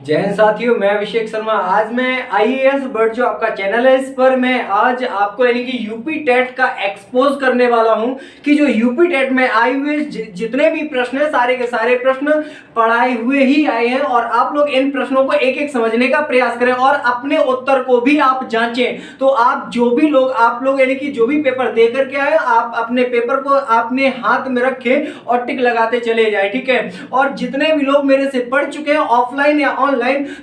जय हिंद साथियों, मैं अभिषेक शर्मा। आज मैं आईएएस बर्ड जो आपका चैनल है, इस पर मैं आज आपको यानी कि यूपी टेट का एक्सपोज करने वाला हूं कि जो यूपी टेट में आए हुए जितने भी प्रश्न है, सारे के सारे प्रश्न पढ़ाए हुए ही आए हैं और आप लोग इन प्रश्नों को एक एक समझने का प्रयास करें और अपने उत्तर को भी आप जांचें। तो आप लोग यानी कि जो भी पेपर दे करके आए, आप अपने पेपर को अपने हाथ में रखें और टिक लगाते चले जाए, ठीक है। और जितने भी लोग मेरे से पढ़ चुके हैं ऑफलाइन या ऑनलाइन,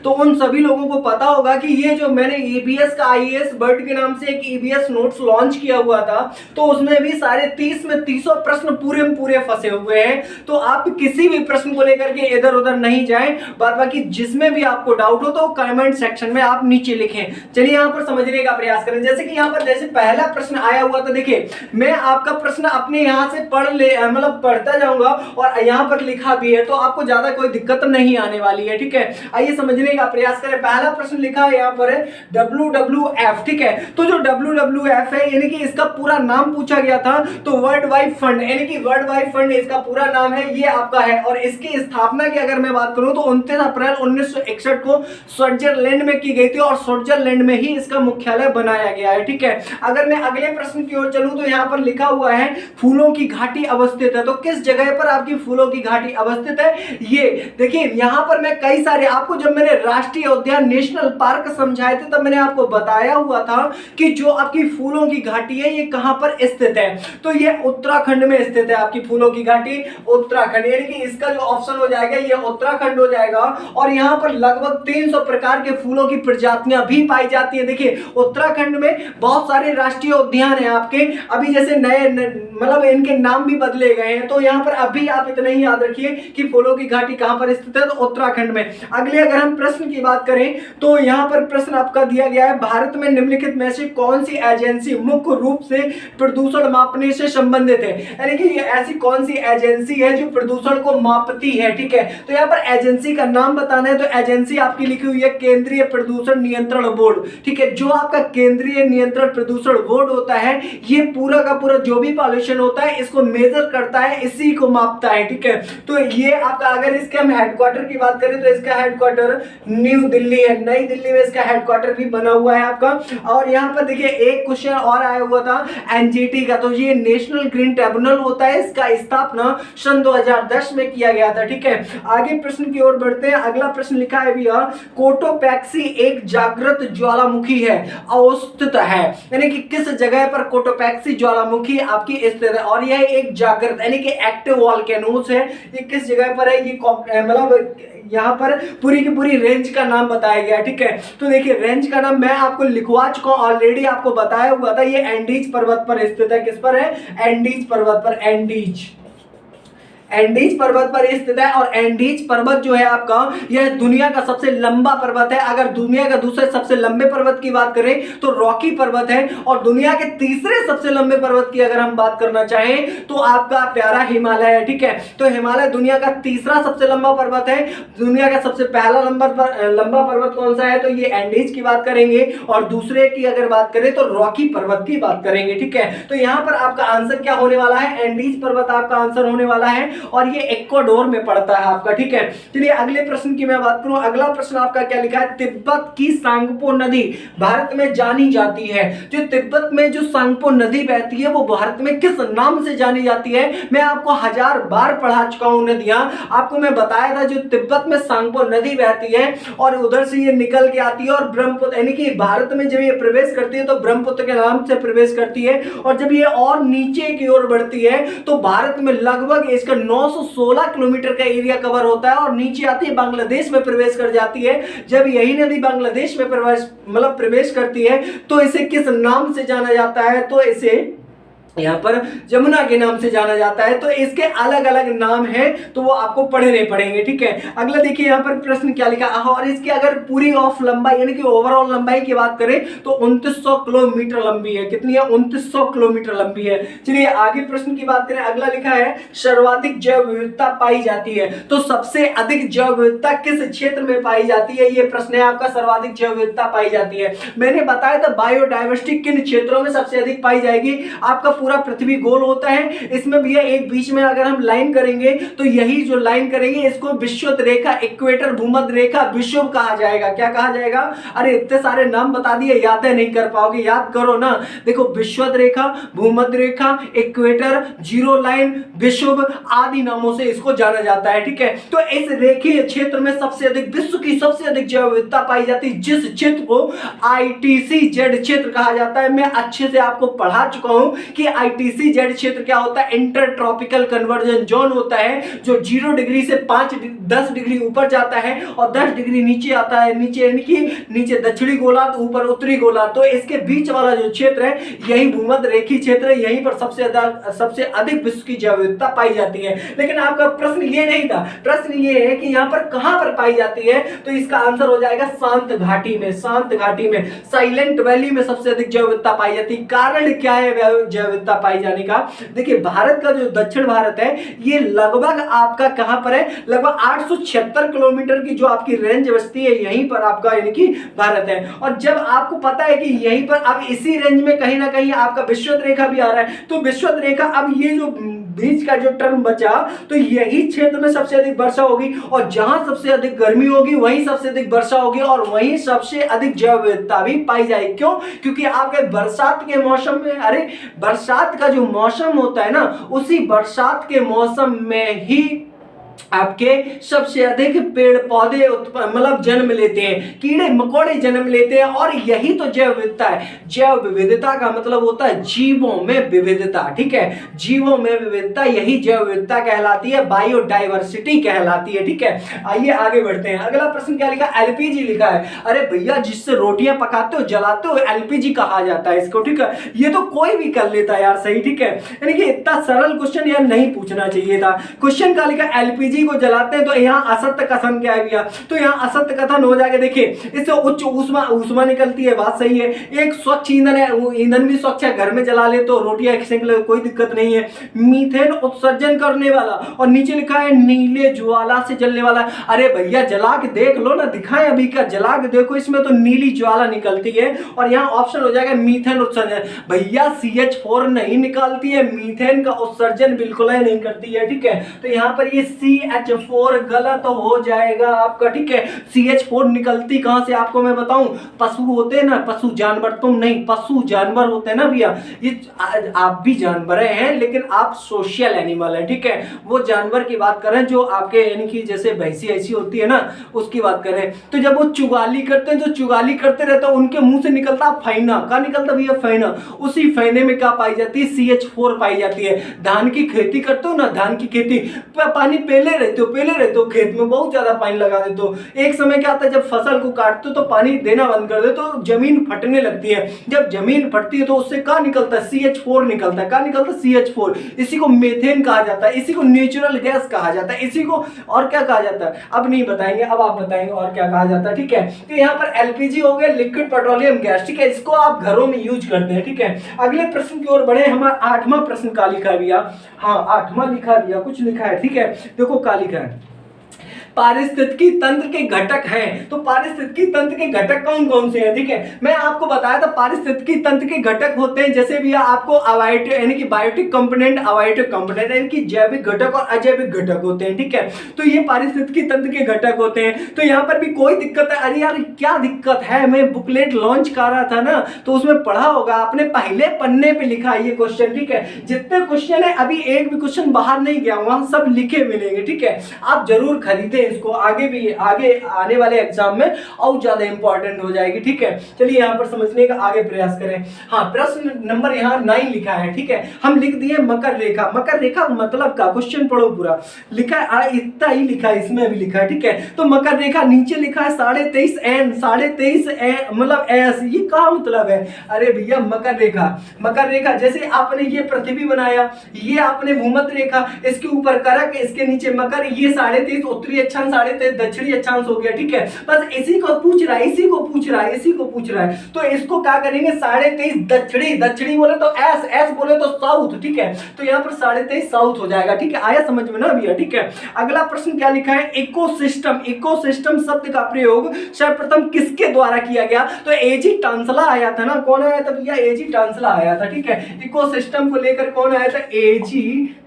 तो उन सभी लोगों को पता होगा कि ये जो मैंने ईबीएस का आईएएस बर्ड के नाम से एक ईबीएस नोट्स लॉन्च किया हुआ था, तो उसमें भी सारे 30 में 300 प्रश्न पूरे फंसे हुए हैं। तो आप किसी भी प्रश्न को लेकर के इधर उधर नहीं जाएं, बाकी जिसमें भी आपको डाउट हो तो कमेंट सेक्शन में आप नीचे लिखें। चलिए यहाँ पर समझने का प्रयास करें। जैसे कि यहाँ पर जैसे पहला प्रश्न आया हुआ था, देखिए मैं आपका प्रश्न अपने यहाँ से पढ़ता जाऊंगा और यहाँ पर लिखा भी है, तो आपको ज्यादा कोई दिक्कत नहीं आने वाली है, ठीक है। आइए समझने का प्रयास करें। पहला प्रश्न लिखा है यहाँ पर है WWF, ठीक है। तो जो WWF है यानी कि इसका पूरा नाम पूछा गया था, तो वर्ल्ड वाइड फंड यानी कि वर्ल्ड वाइड फंड इसका पूरा नाम है, ये आपका है। और इसकी स्थापना की अगर मैं बात करूं तो 29 अप्रैल 1961 को स्विट्जरलैंड में की गई थी और स्विट्जरलैंड में ही इसका मुख्यालय बनाया गया है, ठीक है। अगर मैं अगले प्रश्न की ओर चलूं तो यहाँ पर लिखा हुआ है फूलों की घाटी अवस्थित है। तो किस जगह पर आपकी फूलों की घाटी अवस्थित है, ये देखिए। यहाँ पर मैं कई सारे आपको, जब मैंने राष्ट्रीय उद्यान नेशनल पार्क समझाए थे, तब मैंने आपको बताया हुआ था कि जो आपकी फूलों की घाटी है ये कहां पर स्थित है। तो ये उत्तराखंड में स्थित है आपकी फूलों की घाटी, उत्तराखंड, यानी कि इसका जो ऑप्शन हो जाएगा ये उत्तराखंड हो जाएगा। और यहाँ पर लगभग 300 प्रकार के फूलों की प्रजातियां भी पाई जाती है। देखिए उत्तराखंड में बहुत सारे राष्ट्रीय उद्यान है आपके, अभी जैसे नए इनके नाम भी बदले गए हैं। तो यहाँ पर अभी आप इतना ही याद रखिए कि फूलों की घाटी कहां पर स्थित है, तो उत्तराखंड में। अगले अगर हम प्रश्न की बात करें तो यहाँ पर प्रश्न आपका दिया गया है, भारत में निम्नलिखित में से कौन सी एजेंसी मुख्य रूप से प्रदूषण मापने से संबंधित है, यानी कि ये ऐसी कौन सी एजेंसी है जो प्रदूषण को मापती है, ठीक है। तो यहाँ पर एजेंसी का नाम बताना है, तो एजेंसी आपकी लिखी हुई है केंद्रीय प्रदूषण नियंत्रण बोर्ड, ठीक है। जो आपका केंद्रीय नियंत्रण प्रदूषण बोर्ड होता है, ये पूरा का पूरा जो भी पॉल्यूशन होता है इसको मेजर करता है, इसी को मापता है, ठीक है। तो ये आपका, अगर इसके हम हेडक्वार्टर की बात करें तो इसका हेडक्वार्टर न्यू दिल्ली है, नई दिल्ली में इसका हेडक्वार्टर भी बना हुआ है आपका। और यहाँ पर देखिए एक क्वेश्चन और आया हुआ था एनजीटी का, तो ये नेशनल ग्रीन ट्रिब्यूनल होता है, इसका स्थापना सन 2010 में किया गया था, ठीक है। आगे प्रश्न की ओर बढ़ते हैं। अगला प्रश्न लिखा है भैया, कोटोपैक्सी एक जागृत ज्वालामुखी है, अवस्थित है, यानी कि किस जगह पर कोटोपैक्सी ज्वालामुखी आपकी स्थित है। और यह एक जागृत यानी कि एक्टिव वोल्केनोस है, ये किस जगह पर है, ये यहाँ पर पूरी की पूरी रेंज का नाम बताया गया, ठीक है। तो देखिए रेंज का नाम मैं आपको लिखवा चुका हूं, ऑलरेडी आपको बताया हुआ था, ये एंडीज पर्वत पर स्थित है। किस पर है, एंडीज पर्वत पर, एंडीज पर्वत पर स्थित है। और एंडीज पर्वत जो है आपका, यह दुनिया का सबसे लंबा पर्वत है। अगर दुनिया का दूसरे सबसे लंबे पर्वत की बात करें तो रॉकी पर्वत है, और दुनिया के तीसरे सबसे लंबे पर्वत की अगर हम बात करना चाहें तो आपका प्यारा हिमालय है, ठीक है। तो हिमालय दुनिया का तीसरा सबसे लंबा पर्वत है। दुनिया का सबसे पहला लंबा पर्वत कौन सा है, तो ये एंडीज की बात करेंगे, और दूसरे की अगर बात करें तो रॉकी पर्वत की बात करेंगे, ठीक है। तो यहां पर आपका आंसर क्या होने वाला है, एंडीज पर्वत आपका आंसर होने वाला है, और ये इक्वाडोर में पड़ता है आपका, ठीक है। चलिए अगले प्रश्न की मैं बात करूं। अगला प्रश्न आपका क्या लिखा है, तिब्बत की सांगपो नदी भारत में जानी जाती है। जो तिब्बत में जो सांगपो नदी बहती है वो भारत में किस नाम से जानी जाती है। मैं आपको 1000 बार पढ़ा चुका हूं नदियां, आपको मैं बताया था जो तिब्बत में सांगपो नदी बहती है और उधर से ये निकल के आती है और ब्रह्मपुत्र, यानी कि भारत में जब ये प्रवेश करती है तो ब्रह्मपुत्र के नाम से प्रवेश करती है, और जब ये और नीचे की ओर बढ़ती है तो भारत में लगभग इसका 916 किलोमीटर का एरिया कवर होता है और नीचे आती है बांग्लादेश में प्रवेश कर जाती है। जब यही नदी बांग्लादेश में प्रवेश करती है तो इसे किस नाम से जाना जाता है, तो इसे यहाँ पर जमुना के नाम से जाना जाता है। तो इसके अलग अलग नाम हैं, तो वो आपको पढ़ने पड़ेंगे, ठीक है। अगला देखिए यहाँ पर प्रश्न क्या लिखा, और इसकी अगर पूरी ऑफ लंबाई यानी कि ओवरऑल लंबाई की बात करें तो 2900 किलोमीटर लंबी है। कितनी है, 2900 किलोमीटर लंबी है। चलिए आगे प्रश्न की बात करें। अगला लिखा है सर्वाधिक जैव विविधता पाई जाती है, तो सबसे अधिक जैव विविधता किस क्षेत्र में पाई जाती है, ये प्रश्न है आपका, सर्वाधिक जैव विविधता पाई जाती है। मैंने बताया था बायोडायवर्सिटी किन क्षेत्रों में सबसे अधिक पाई जाएगी, आपका पूरा पृथ्वी गोल होता है। इसमें भैया एक बीच में अगर हम लाइन करेंगे तो यही जो लाइन करेंगे इसको विषुवत रेखा, इक्वेटर, भूमध्य रेखा, विषुव कहा जाएगा। क्या कहा जाएगा? अरे इतने सारे नाम बता दिए, याद है नहीं कर पाओगे, याद करो ना। देखो विषुवत रेखा, भूमध्य रेखा, इक्वेटर, जीरो लाइन, विषुव आदि नामों से इसको जाना जाता है। ठीक है, तो इस रेखीय क्षेत्र में सबसे अधिक, विश्व की सबसे अधिक जैव विविधता पाई जाती है, जिस क्षेत्र को ITCZ क्षेत्र कहा जाता है। मैं अच्छे से आपको पढ़ा चुका हूं कि ITCZ क्षेत्र क्या होता है। इंटर ट्रॉपिकल कन्वर्जन जोन होता है, जो 0 डिग्री से 10 डिग्री ऊपर जाता है और 10 डिग्री नीचे आता है। नीचे यानी कि नीचे दक्षिणी गोलार्ध, ऊपर उत्तरी गोलार्ध। तो इसके बीच वाला जो क्षेत्र है यही भूमध्य रेखीय क्षेत्र है। यहीं पर सबसे अधिक विश्व की जैव विविधता पाई जाती है। लेकिन आपका प्रश्न ये नहीं था, प्रश्न ये है कि यहाँ पर कहां पर पाई जाती है, तो इसका आंसर हो जाएगा शांत घाटी में। शांत घाटी में, साइलेंट वैली में सबसे अधिक जैव विविधता पाई जाती है। कारण क्या है जैव विविधता पाई जाने का? देखिए भारत का जो दक्षिण भारत है ये लगभग आपका कहां पर है, लगभग 876 किलोमीटर की जो आपकी रेंज बचती है यहीं पर आपका यानी कि भारत है। और जब आपको पता है कि यहीं पर अब इसी रेंज में कहीं ना कहीं आपका विषुवत रेखा भी आ रहा है, तो विषुवत रेखा, अब ये जो बीच का जो टर्म बचा, तो यही क्षेत्र में सबसे अधिक वर्षा होगी और जहां सबसे अधिक गर्मी होगी वहीं सबसे अधिक वर्षा होगी और वहीं सबसे अधिक जैव विविधता भी पाई जाएगी। क्यों? क्योंकि आपके बरसात के मौसम में, अरे बरसात का जो मौसम होता है ना, उसी बरसात के मौसम में ही आपके सबसे अधिक पेड़ पौधे मतलब जन्म लेते हैं, कीड़े मकोड़े जन्म लेते हैं। और यही तो जैव विविधता है। जैव विविधता का मतलब होता है जीवों में विविधता। ठीक है, जीवों में विविधता, यही जैव विविधता कहलाती है, बायोडाइवर्सिटी कहलाती है। ठीक है, आइए आगे बढ़ते हैं। अगला प्रश्न क्या लिखा? LPG लिखा है। अरे भैया जिससे रोटियां पकाते हो, जलाते हो, LPG कहा जाता है इसको। ठीक है, ये तो कोई भी कर लेता है यार, सही। ठीक है, यानी कि इतना सरल क्वेश्चन यार नहीं पूछना चाहिए था। क्वेश्चन क्या लिखा? LPG को जलाते हैं तो यहाँ असत्य कथन क्या है भैया? तो यहाँ असत्य कथन हो जाएगा। देखिए इससे उच्च ऊष्मा निकलती है, बात सही है। एक स्वच्छ ईंधन है, ईंधन भी स्वच्छ है, घर में जला ले तो रोटियां सेंक ले, कोई दिक्कत नहीं है। मीथेन उत्सर्जन करने वाला, और नीचे लिखा है नीले ज्वाला से जलने वाला। अरे भैया जला के देख लो ना, दिखाएं अभी का, जला के देखो, इसमें तो नीली ज्वाला निकलती है। और यहाँ ऑप्शन हो जाएगा मीथेन उत्सर्जन। भैया CH4 नहीं निकालती है, मीथेन का उत्सर्जन बिल्कुल ही नहीं करती है। ठीक है, तो यहाँ पर ये CH4 गलत हो जाएगा आपका। ठीक है, CH4 निकलती कहां से आपको मैं बताऊं? पशु होते हैं ना, पशु जानवर, तुम नहीं, पशु जानवर होते हैं ना भैया, ये आप भी जानवर हैं लेकिन आप सोशल एनिमल है। ठीक है, वो जानवर की बात करें जो आपके यानी कि जैसे भैंसी ऐसी होती है ना, उसकी बात करें। तो जब वो चुगाली करते हैं, तो चुगाली करते रहते हैं, उनके मुंह से निकलता फैना। क्या निकलता भैया? फैना। उसी फैने में क्या पाई जाती है? CH4 पाई जाती है। धान की खेती करते हो ना, धान की खेती, पानी पहले रहते हो खेत में, बहुत ज्यादा पानी लगा देते हो। एक समय क्या आता है, जब फसल को काटते हो तो पानी देना बंद कर दे तो जमीन फटने लगती है। जब जमीन फटती है तो उससे क्या निकलता है? CH4 निकलता है। क्या निकलता है? CH4। इसी को मीथेन कहा जाता है, इसी को नेचुरल गैस कहा जाता है, इसी को और क्या कहा जाता है अब नहीं बताएंगे, अब आप बताएंगे और क्या कहा जाता है। ठीक है, तो यहाँ पर LPG हो गया, लिक्विड पेट्रोलियम गैस। ठीक है, इसको आप घरों में यूज करते हैं। ठीक है, अगले प्रश्न की ओर बढ़े। हमारा 8वां प्रश्न का लिखा भैया, हाँ 8वां लिखा भैया, कुछ लिखा है। ठीक है, देखो क्या लिखा है, पारिस्थितिकी तंत्र के घटक हैं। तो पारिस्थितिकी तंत्र के घटक कौन कौन से हैं? ठीक है, मैं आपको बताया था पारिस्थितिकी तंत्र के घटक होते हैं, जैसे भी आपको अबायोटिक यानी कि बायोटिक कंपोनेंट, अबायोटिक कंपोनेंट यानी कि जैविक घटक और अजैविक घटक होते हैं। ठीक है, तो ये पारिस्थितिकी तंत्र के घटक होते हैं। तो यहाँ पर भी कोई दिक्कत है? अरे यार क्या दिक्कत है, मैं बुकलेट लॉन्च कर रहा था ना, तो उसमें पढ़ा होगा आपने, पहले पन्ने पे लिखा है ये क्वेश्चन। ठीक है, जितने क्वेश्चन है अभी एक भी क्वेश्चन बाहर नहीं गया, वहां सब लिखे मिलेंगे। ठीक है, आप जरूर खरीदे इसको, आगे आने वाले एग्जाम में और ज्यादा इंपॉर्टेंट हो जाएगी। ठीक है, चलिए यहाँ पर समझने का आगे प्रयास करें। हाँ, प्रश्न नंबर यहाँ 9 लिखा है। ठीक है, हम लिख दिए मकर रेखा। मकर रेखा मतलब का क्वेश्चन पढ़ो पूरा, लिखा है इतना ही लिखा है, इसमें भी लिखा है। ठीक है, तो मकर रेखा नीचे लिखा है 23.5 N, 23.5 मतलब S, ये क्या मतलब है? अरे भैया मकर रेखा, मकर रेखा जैसे आपने ये पृथ्वी बनाया, ये आपने भूमध्य रेखा, इसके ऊपर करक, इसके नीचे मकर, ये 23.5 उत्तरीय अक्षांश 23.5 दक्षिणी अक्षांश हो गया, ठीक है। बस इसी को पूछ रहा है, इसी को पूछ रहा है, इसी को पूछ रहा है। तो इसको क्या करेंगे 23.5 दक्षिणी, दक्षिणी बोले तो एस, एस बोले तो साउथ, ठीक है। तो यहाँ पर 23.5 साउथ हो जाएगा, ठीक है। आया समझ में ना भैया, ठीक है। अगला प्रश्न क्या लिखा है, इकोसिस्टम। इकोसिस्टम शब्द का प्रयोग सर्वप्रथम किसके द्वारा किया गया? तो एजी टांसला आया था ना। कौन आया था भैया? एजी टांसला आया था, ठीक है। इकोसिस्टम को लेकर कौन आया था? एजी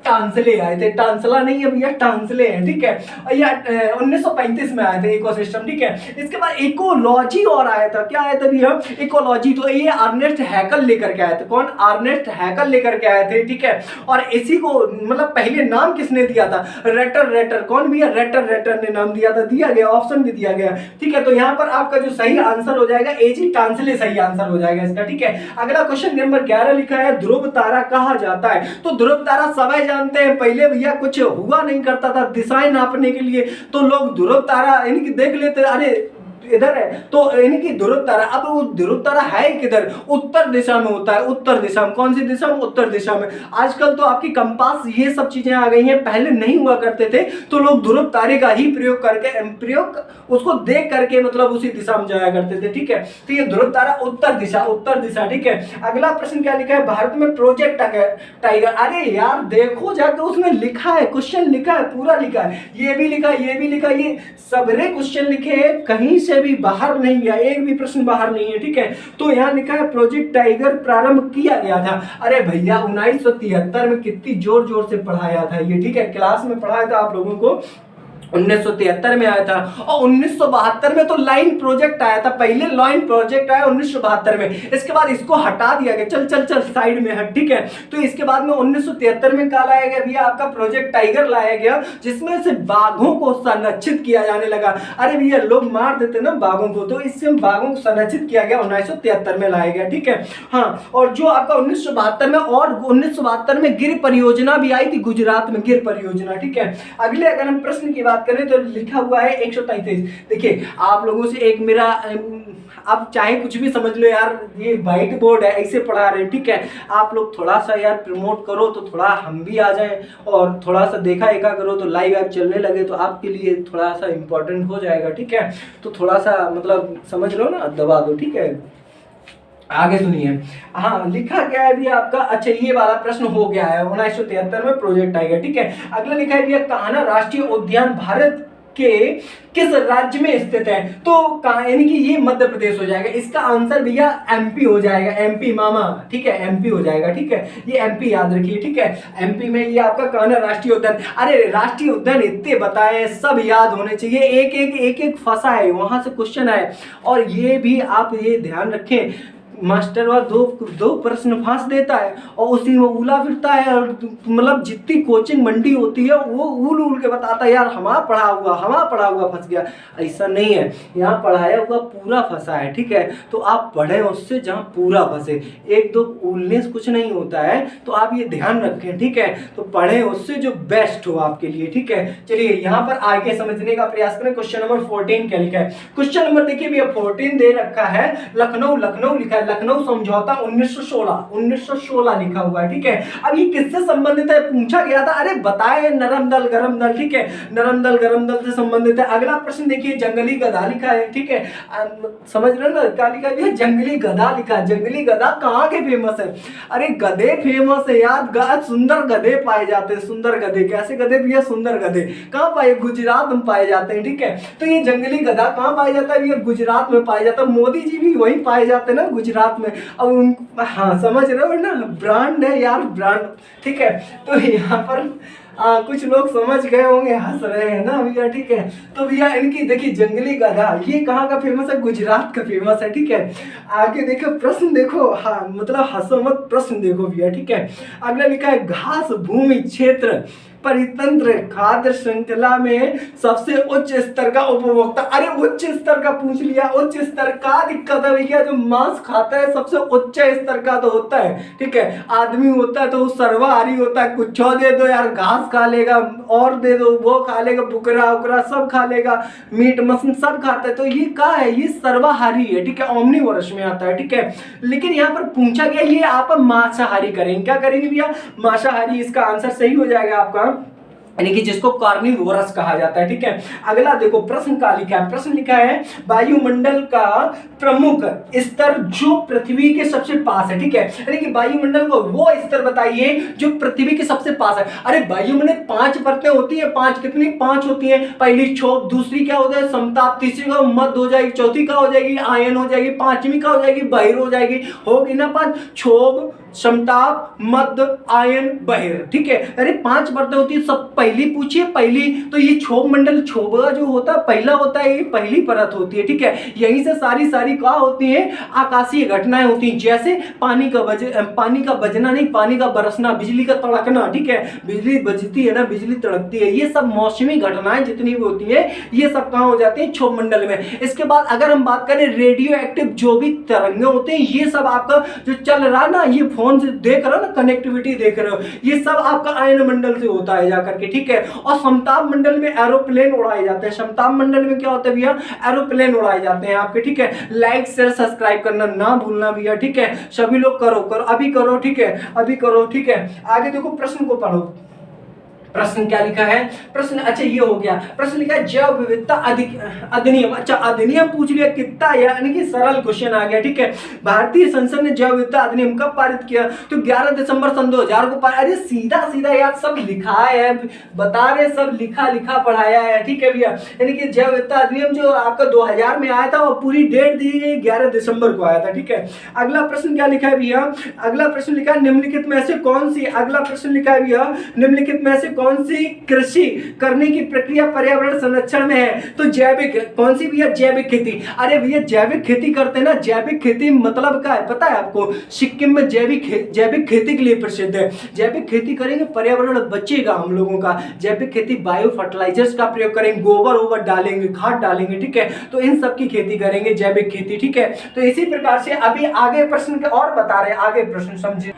टांसले आए थे। टांसला नहीं है भैया, टांसले हैं, ठीक है। और यह 1935 में आए थे इकोसिस्टम, ठीक है। इसके बाद इकोलॉजी और आया था। क्या आया था भैया? इकोलॉजी। तो ये अर्नेस्ट हैकल लेकर के आए थे। कौन? अर्नेस्ट हैकल लेकर के आए थे, ठीक है। और इसी को मतलब पहले नाम किसने दिया था? Rater, rater. कौन भैया? रेटर, रेटर ने नाम दिया था। दिया गया, ऑप्शन भी दिया गया, ठीक है। तो यहाँ पर आपका जो सही आंसर हो जाएगा एजी टांसले सही आंसर हो जाएगा इसका, ठीक है। अगला क्वेश्चन नंबर 11 लिखा है, ध्रुव तारा कहा जाता है? तो ध्रुव तारा सब जानते हैं, पहले भैया कुछ हुआ नहीं करता था दिशाएं नापने के लिए, तो लोग ध्रुव तारा इनकी देख लेते, अरे इधर है तो इनकी ध्रुव तारा। अब वो ध्रुव तारा है किधर? उत्तर दिशा में होता है, उत्तर दिशा में। कौन सी दिशा में? उत्तर दिशा में। आजकल तो आपकी कंपास ये सब चीजें आ गई हैं, पहले नहीं हुआ करते थे, तो लोग ध्रुव तारे का ही प्रयोग करके, प्रयोग उसको देख करके मतलब उसी दिशा में जाया करते थे, ठीक है। तो ये ध्रुव तारा उत्तर दिशा, उत्तर दिशा, ठीक है। अगला प्रश्न क्या लिखा है, भारत में प्रोजेक्ट टाइगर। अरे यार देखो जाके उसमें लिखा है, क्वेश्चन लिखा है, पूरा लिखा है, ये भी लिखा है, ये भी लिखा है, ये सबरे क्वेश्चन लिखे हैं, कहीं से भी बाहर नहीं गया, एक भी प्रश्न बाहर नहीं है, ठीक है। तो यहाँ लिखा है प्रोजेक्ट टाइगर प्रारंभ किया गया था। अरे भैया 1973 में कितनी जोर जोर से पढ़ाया था ये, ठीक है। क्लास में पढ़ाया था आप लोगों को, 1973 में आया था। और 1972 में तो लाइन प्रोजेक्ट आया था, पहले लाइन प्रोजेक्ट आया 1972 में। इसके बाद इसको हटा दिया गया, चल चल चल साइड में हट, ठीक है। तो इसके बाद में 1973 में क्या लाया गया भैया? आपका प्रोजेक्ट टाइगर लाया गया, जिसमें से बाघों को संरक्षित किया जाने लगा। अरे भैया लोग मार देते ना बाघों को, तो इससे बाघों को संरक्षित किया गया, 1973 में लाया गया, ठीक है। हाँ, और जो आपका 1972 में, और 1972 में गिर परियोजना भी आई थी गुजरात में, गिर परियोजना, ठीक है। अगले अगर हम प्रश्न की बात करें तो लिखा हुआ है 133। देखिए आप लोगों से एक मेरा, आप चाहे कुछ भी समझ लो यार, ये व्हाइट बोर्ड है, ऐसे पढ़ा रहे हैं, ठीक है। आप लोग थोड़ा सा यार प्रमोट करो तो थोड़ा हम भी आ जाएं, और थोड़ा सा देखा एका करो तो लाइव ऐप चलने लगे, तो आपके लिए थोड़ा सा इंपॉर्टेंट हो जाएगा, ठीक है। तो थोड़ा सा मतलब समझ लो ना, दबा दो, ठीक है। आगे सुनिए, हाँ लिखा क्या है भी आपका, अच्छा ये वाला प्रश्न हो गया है 1973 में प्रोजेक्ट टाइगर, ठीक है। अगला लिखा है भैया कान्हा राष्ट्रीय उद्यान भारत के किस राज्य में स्थित है? तो यानी कि ये मध्य प्रदेश हो जाएगा। इसका आंसर भैया एमपी हो जाएगा, एमपी मामा, ठीक है, एमपी हो जाएगा, ठीक है। ये एमपी याद रखिए, ठीक है। एमपी में ये आपका कान्हा राष्ट्रीय उद्यान। अरे राष्ट्रीय उद्यान इतने बताए, सब याद होने चाहिए, एक एक फंसा है, वहां से क्वेश्चन आए। और ये भी आप ये ध्यान रखें, मास्टर वह दो प्रश्न फांस देता है और उसी में उला फिरता है, और मतलब जितनी कोचिंग मंडी होती है वो उल उल के बताता है यार हमारा पढ़ा हुआ फंस गया। ऐसा नहीं है, यहाँ पढ़ाया हुआ पूरा फंसा है, ठीक है। तो आप पढ़ें उससे जहाँ पूरा फंसे, एक दो उलने से कुछ नहीं होता है, तो आप ये ध्यान रखें, ठीक है। तो पढ़ें उससे जो बेस्ट हो आपके लिए, ठीक है। चलिए यहाँ पर आगे समझने का प्रयास करें। क्वेश्चन नंबर 14 क्या लिखा है? क्वेश्चन नंबर देखिए भैया 14 दे रखा है, लखनऊ लिखा है, लखनऊ समझौता 1916 लिखा हुआ है, ठीक है। अब ये किससे संबंधित है पूछा गया था? अरे बताए, नरम दल गरम दल, ठीक है, नरम दल गरम दल से संबंधित है। अगला प्रश्न देखिए जंगली गधा लिखा है, ठीक है। समझ रहे ना क्या लिखा है? जंगली गधा लिखा है। जंगली गधा कहाँ के फेमस है? अरे गधे फेमस है यार, सुंदर गधे पाए जाते हैं, सुंदर गधे। कैसे गधे भैया? सुंदर गधे। कहाँ पाए? गुजरात में पाए जाते हैं, ठीक है। तो ये जंगली गधा कहाँ पाया जाता है भैया? गुजरात में पाया जाता है। मोदी जी भी वहीं पाए जाते हैं ना, गुजरात में। अब उन, हाँ समझ रहे हो ना, ब्रांड है यार, ब्रांड, ठीक है। तो यहाँ पर कुछ लोग समझ गए होंगे, हंस रहे हैं ना भैया, ठीक है। तो भैया इनकी देखिए जंगली गधा, ये कहाँ का फेमस है? गुजरात का फेमस है, ठीक है। आगे देखो प्रश्न देखो, हाँ मतलब हंसो मत, प्रश्न देखो भैया, ठीक है। अगला लिखा है घास भूमि क्षेत्र परितंत्र खाद्य श्रृंखला में सबसे उच्च स्तर का उपभोक्ता। अरे उच्च स्तर का पूछ लिया, उच्च स्तर का दिक्कत है भैया, जो मांस खाता है सबसे उच्च स्तर का तो होता है, ठीक है। आदमी होता है तो वो सर्वाहारी होता है, कुछ दे दो यार घास खा लेगा, और दे दो वो खा लेगा, बुकरा उकरा सब खा लेगा, मीट मछली सब खाता है। तो ये क्या है? ये सर्वाहारी है, ठीक है, ओमनिवोरस में आता है, ठीक है। लेकिन यहाँ पर पूछा गया ये आप मांसाहारी करेंगे, क्या करेंगे भैया? मांसाहारी। इसका आंसर सही हो जाएगा आपका यानी कि जिसको कार्निवोरस कहा जाता है, ठीक है। अगला देखो प्रश्न का लिखा है, प्रश्न लिखा है वायुमंडल का प्रमुख स्तर जो पृथ्वी के सबसे पास है, ठीक है। यानी कि वायुमंडल को वो स्तर बताइए जो पृथ्वी के सबसे पास है। अरे वायुमंडल 5 परतें होती है, 5 कितनी 5 होती है। पहली क्षोभ, दूसरी क्या होता है समताप, तीसरी का मध्य हो जाएगी, चौथी का हो जाएगी आयन हो जाएगी, पांचवी का हो जाएगी बहिर हो जाएगी, होगी ना 5, क्षोभ, समताप, मध्य, आयन, बहिर, ठीक है। अरे 5 परतें होती है, सब पहली पूछिए पहली, तो ये क्षोभ मंडल, क्षोभ जो होता है पहला होता है, ये पहली परत होती है, ठीक है। यहीं से सारी क्या होती है आकाशीय घटनाएं होती हैं, जैसे पानी का बजना नहीं, पानी का बरसना, बिजली का तड़कना, ठीक है। बिजली बजती है ना, बिजली तड़कती है, ये सब मौसमी घटनाएं जितनी भी होती है ये सब कहां हो जाती है क्षोभ मंडल में। इसके बाद अगर हम बात करें रेडियो एक्टिव जो भी तरंगे होते हैं, ये सब आपका जो चल रहा है ना, ये फोन से देख रहे हो ना, कनेक्टिविटी देख रहे हो, ये सब आपका आयन मंडल से होता है जाकर के, ठीक है। और समताप मंडल में एरोप्लेन उड़ाए जाते हैं, समताप मंडल में क्या होता है भैया एरोप्लेन उड़ाए जाते हैं आपके, ठीक है। लाइक शेयर सब्सक्राइब करना ना भूलना भैया, ठीक है। सभी लोग करो अभी करो, ठीक है, अभी करो, ठीक है। आगे देखो प्रश्न को पढ़ो, प्रश्न क्या लिखा है, प्रश्न अच्छा ये हो गया, प्रश्न लिखा है जैव विविधता अधिनियम, अच्छा अधिनियम पूछ लिया कितना, यानी कि सरल क्वेश्चन आ गया, ठीक है। भारतीय संसद ने जैव विविधता अधिनियम कब पारित किया, तो 11 दिसंबर सन 2000 को अरे सीधा सीधा यार सब लिखा है, बता रहे सब लिखा पढ़ाया है, ठीक है भैया। यानी कि जैव विविधता अधिनियम जो आपका 2000 में आया था और पूरी डेट दी गई 11 दिसंबर को आया था, ठीक है। अगला प्रश्न क्या लिखा है भैया, अगला प्रश्न लिखा है निम्नलिखित में से कौन सी, अगला प्रश्न लिखा है भैया निम्नलिखित में से कौन सी कृषि करने की प्रक्रिया पर्यावरण संरक्षण में है, तो जैविक, कौन सी भैया जैविक खेती। अरे भैया जैविक खेती करते हैं ना, जैविक खेती मतलब क्या है पता है आपको, सिक्किम में जैविक खेती के लिए प्रसिद्ध है। जैविक खेती करेंगे पर्यावरण बचेगा हम लोगों का, जैविक खेती बायो फर्टिलाइजर्स का प्रयोग करेंगे, गोबर डालेंगे, खाद डालेंगे, ठीक है। तो इन सब की खेती करेंगे जैविक खेती, ठीक है। तो इसी प्रकार से अभी आगे प्रश्न और बता रहे हैं, आगे प्रश्न समझिए।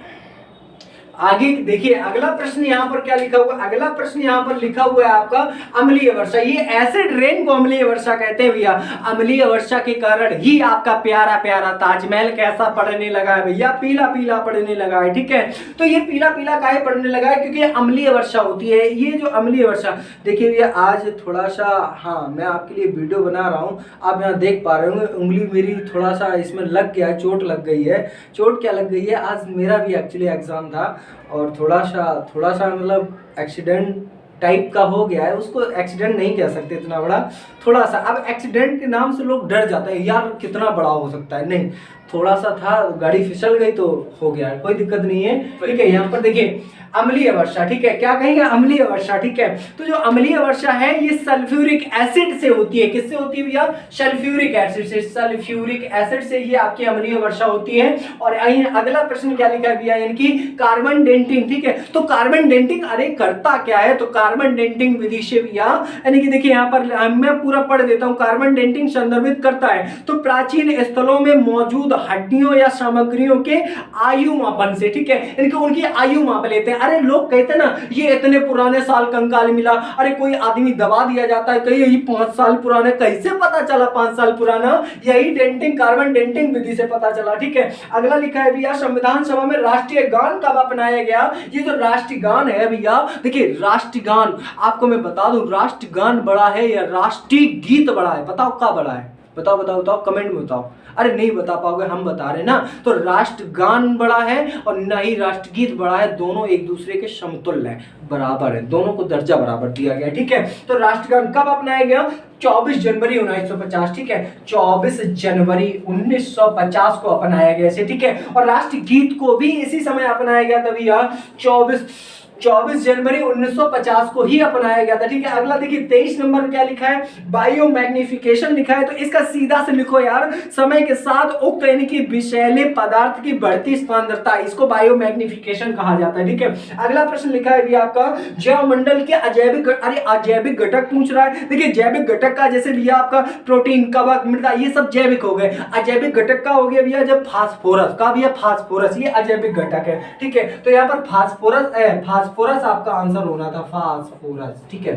आगे देखिए अगला प्रश्न यहाँ पर क्या लिखा हुआ, अगला प्रश्न यहाँ पर लिखा हुआ है आपका अम्लीय वर्षा। ये एसिड रेन को अम्लीय वर्षा कहते हैं भैया। अम्लीय वर्षा के कारण ही आपका प्यारा प्यारा ताजमहल कैसा पड़ने लगा है भैया, पीला पीला पड़ने लगा है, ठीक है। तो ये पीला पीला काहे पड़ने लगा है, क्योंकि अम्लीय वर्षा होती है। ये जो अम्लीय वर्षा देखिए भैया, आज थोड़ा सा हाँ मैं आपके लिए वीडियो बना रहा हूँ, आप यहाँ देख पा रहे होंगे उंगली मेरी थोड़ा सा इसमें लग गया है, चोट लग गई है। चोट क्या लग गई है, आज मेरा भी एक्चुअली एग्जाम था और थोड़ा सा मतलब एक्सीडेंट टाइप का हो गया है, उसको एक्सीडेंट नहीं कह सकते इतना बड़ा, थोड़ा सा। अब एक्सीडेंट के नाम से लोग डर जाते हैं यार कितना बड़ा हो सकता है, नहीं थोड़ा सा था, गाड़ी फिसल गई तो हो गया, कोई दिक्कत नहीं है, ठीक है। यहाँ पर देखिए अम्लीय वर्षा, ठीक है, क्या कहेंगे अम्लीय वर्षा, ठीक है। तो जो अम्लीय वर्षा है ये सल्फ्यूरिक एसिड से होती है, किससे होती है भैया, सल्फ्यूरिक एसिड से, सल्फ्यूरिक एसिड से ये आपकी अम्लीय वर्षा होती है। और अगला प्रश्न क्या लिखा है भैया, यानी कि कार्बन डेंटिंग, ठीक है। तो कार्बन डेंटिंग अरे करता क्या है, तो कार्बन डेंटिंग विधि से भैया यानी कि देखिए यहाँ पर मैं पूरा पढ़ देता हूँ, कार्बन डेंटिंग संदर्भित करता है तो प्राचीन स्थलों में मौजूद हड्डियों या सामग्रियों के आयु मापन से, ठीक है, इनके उनकी आयु माप लेते हैं। अरे लोग कहते हैं ना ये इतने पुराने साल कंकाल मिला, अरे कोई आदमी दबा दिया जाता है कहीं ये 5 साल पुराने, कैसे पता चला 5 साल पुराना, यही डेंटिंग कार्बन डेंटिंग विधि से पता चला, ठीक है। अगला लिखा है भैया संविधान सभा में राष्ट्रीय गान कब अपनाया गया। ये जो राष्ट्रीय गान है भैया, देखिए राष्ट्रीय गान आपको मैं बता दूं, राष्ट्रीय गान बड़ा है या राष्ट्रीय गीत बड़ा है, बताओ क्या बड़ा है, बताओ बताओ बताओ कमेंट में बताओ। अरे नहीं बता पाओगे, हम बता रहे ना। तो राष्ट्रगान बड़ा है और न ही राष्ट्रगीत बड़ा है, दोनों एक दूसरे के समतुल्य है, बराबर है, दोनों को दर्जा बराबर दिया गया, ठीक है। तो राष्ट्रगान कब अपनाया गया, 24 जनवरी 1950, ठीक है, 24 जनवरी 1950 को अपनाया गया इसे, ठीक है। और राष्ट्रगीत को भी इसी समय अपनाया गया था भैया, 24 जनवरी 1950 को ही अपनाया गया था, ठीक है। अगला देखिए 23 नंबर क्या लिखा है, बायो मैग्निफिकेशन लिखा है। तो इसका सीधा से लिखो यार, समय के साथ उक्त यानी कि विषैले पदार्थ की बढ़ती सांद्रता, इसको बायो मैग्निफिकेशन कहा जाता है, ठीक है। अगला प्रश्न लिखा है भी आपका जैव मंडल के अजैविक, अरे अजैविक घटक पूछ रहा है। देखिए जैविक घटक का जैसे भैया आपका प्रोटीन, कवक, मृदा, ये सब जैविक हो गए। अजैविक घटक का हो गया भैया जब फास्फोरस का, भैया फास्फोरस ये अजैविक घटक है, ठीक है। तो यहाँ पर फास्फोरस आपका आंसर होना था, फास्फोरस, ठीक है।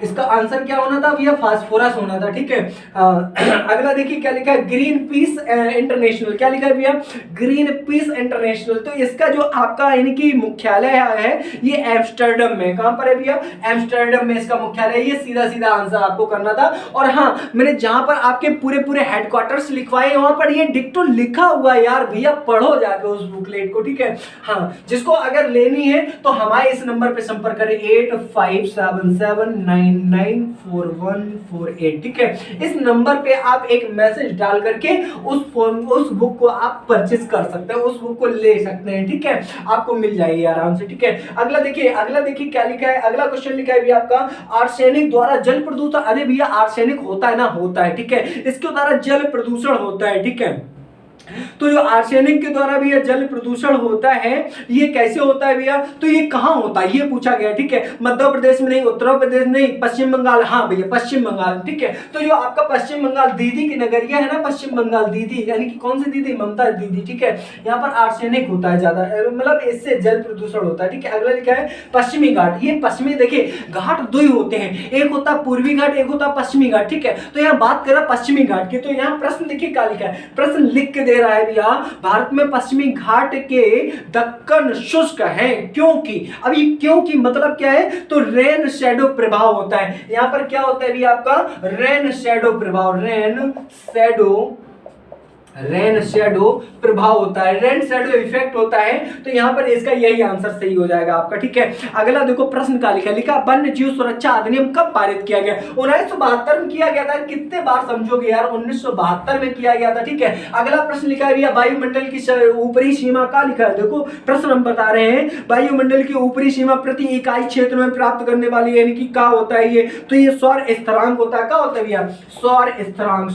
इसका आंसर क्या होना था भैया? फास्फोरस होना था। ठीक है। अगला देखिए क्या लिखा है, ग्रीन पीस इंटरनेशनल। क्या लिखा है भैया? Green peas international. तो इसका जो आपका यानी कि मुख्यालय है ये एम्स्टर्डम में। कहां पर है भैया? एम्स्टर्डम में इसका मुख्यालय। ये सीधा सीधा आंसर आपको करना था। और हाँ, मैंने जहां पर आपके पूरे पूरे हेडक्वार्टर्स लिखवाए वहां पर ये डिक्टो लिखा हुआ है यार, भैया पढ़ो जाके उस बुकलेट को। ठीक है। हाँ, जिसको अगर लेनी है तो हमारे इस नंबर पे संपर्क करें 8577994148। ठीक है। इस नंबर पे आप एक मैसेज डाल करके उस बुक को आप परचेज कर सकते हैं, उस बुक को ले सकते हैं। ठीक है, आपको मिल जाएगी आराम से। ठीक है। अगला देखिए क्या लिखा है, अगला क्वेश्चन लिखा है भैया आपका, आर्सेनिक द्वारा जल प्रदूषण। अरे भैया आर्सेनिक होता है ना, होता है। ठीक है, इसके द्वारा जल प्रदूषण होता है। ठीक है। तो जो आर्सेनिक के द्वारा भी जल प्रदूषण होता है, ये कैसे होता है भैया? तो ये कहां होता है ये पूछा गया। ठीक है, मध्य प्रदेश में नहीं, उत्तर प्रदेश नहीं, पश्चिम बंगाल। हाँ भैया पश्चिम बंगाल। ठीक है। तो जो आपका पश्चिम बंगाल दीदी की नगरिया है ना, पश्चिम बंगाल दीदी यानी कि कौन सी दीदी? ममता दीदी। ठीक है, यहाँ पर आर्सेनिक होता है ज्यादा, मतलब इससे जल प्रदूषण होता है। ठीक है। अगला लिखा है पश्चिमी घाट। ये पश्चिमी, देखिए घाट दो ही होते हैं, एक होता है पूर्वी घाट, एक होता है पश्चिमी घाट। ठीक है, तो यहाँ बात करें पश्चिमी घाट की। तो यहाँ प्रश्न देखिए क्या लिखा है, प्रश्न लिख के दे रहा है भैया, भारत में पश्चिमी घाट के दक्कन शुष्क है क्योंकि। अब ये क्योंकि मतलब क्या है? तो रेन शैडो प्रभाव होता है। यहां पर क्या होता है भैया आपका? रेन शैडो प्रभाव, रेन शैडो प्रभाव होता है, रेन शैडो इफेक्ट होता है। तो यहां पर इसका यही आंसर सही हो जाएगा आपका। ठीक है। अगला देखो प्रश्न का लिखा वन्य जीव सुरक्षा अधिनियम कब पारित किया गया? 1972 में किया गया था। कितने बार समझोगे यार, 1972 में किया गया था। ठीक है। अगला प्रश्न लिखा है भैया वायुमंडल की ऊपरी सीमा का लिखा है। देखो प्रश्न हम बता रहे हैं, वायुमंडल की ऊपरी सीमा प्रति इकाई क्षेत्र में प्राप्त करने वाली यानी कि क्या होता है ये? तो ये सौर स्थिरांक होता है। क्या होता है भैया? सौर स्थिरांक,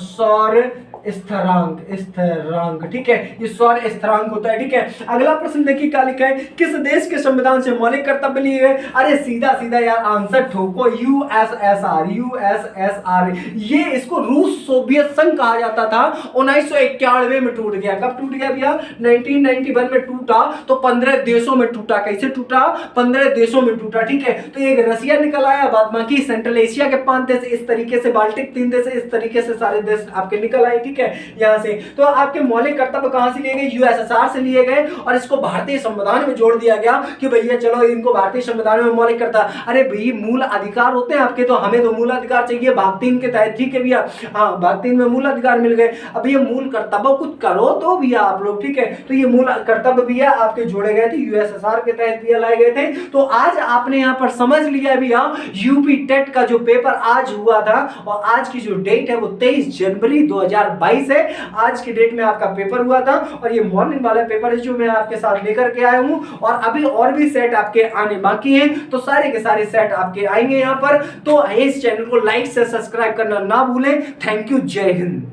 स्थिरांक। ठीक है, ये सौर स्थिरांक होता है। ठीक है। अगला प्रश्न देखिए क्या लिखा है, किस देश के संविधान से मौलिक कर्तव्य लिए गए? अरे सीधा सीधा यार आंसर ठोको, यूएसएसआर। ये इसको रूस सोवियत संघ कहा जाता था। 1991 में टूट गया। कब टूट गया भैया? 1991 में टूटा। तो 15 देशों में टूटा। कैसे टूटा? 15 देशों में टूटा। ठीक है। तो एक रशिया निकल आया, बाद बाकी सेंट्रल एशिया के 5 देश, इस तरीके से बाल्टिक 3 देश, इस तरीके से सारे देश आपके निकल आए। ठीक है, यहां से। तो आपके मौलिक कर्तव्य कहां से लिए गए? यूएसएसआर से लिए गए और इसको भारतीय संविधान में जोड़ दिया गया कि भैया चलो इनको भारतीय संविधान में मौलिक कर्तव्य। अरे भैया मूल अधिकार होते हैं आपके, तो हमें तो मूल अधिकार चाहिए भाग 3 के तहत। ठीक है भैया, हाँ भाग 3 में मूल अधिकार मिल गए। अब ये मूल कर्तव्य कुछ करो तो भैया आप लोग। ठीक है, तो ये मूल कर्तव्य भैया आपके जोड़े गए थे, यूएसएसआर के तहत भैया लाए गए थे। तो आज आपने यहाँ पर समझ लिया भैया, यूपी टेट का जो पेपर आज हुआ था और आज की जो डेट है वो 23 जनवरी 2022 है। आज की डेट में आपका पेपर हुआ था और ये मॉर्निंग वाला पेपर है जो मैं आपके साथ लेकर के आया हूं। और अभी और भी सेट आपके आने बाकी हैं, तो सारे के सारे सेट आपके आएंगे यहाँ पर। तो इस चैनल को लाइक से सब्सक्राइब करना ना भूलें। थैंक यू, जय हिंद।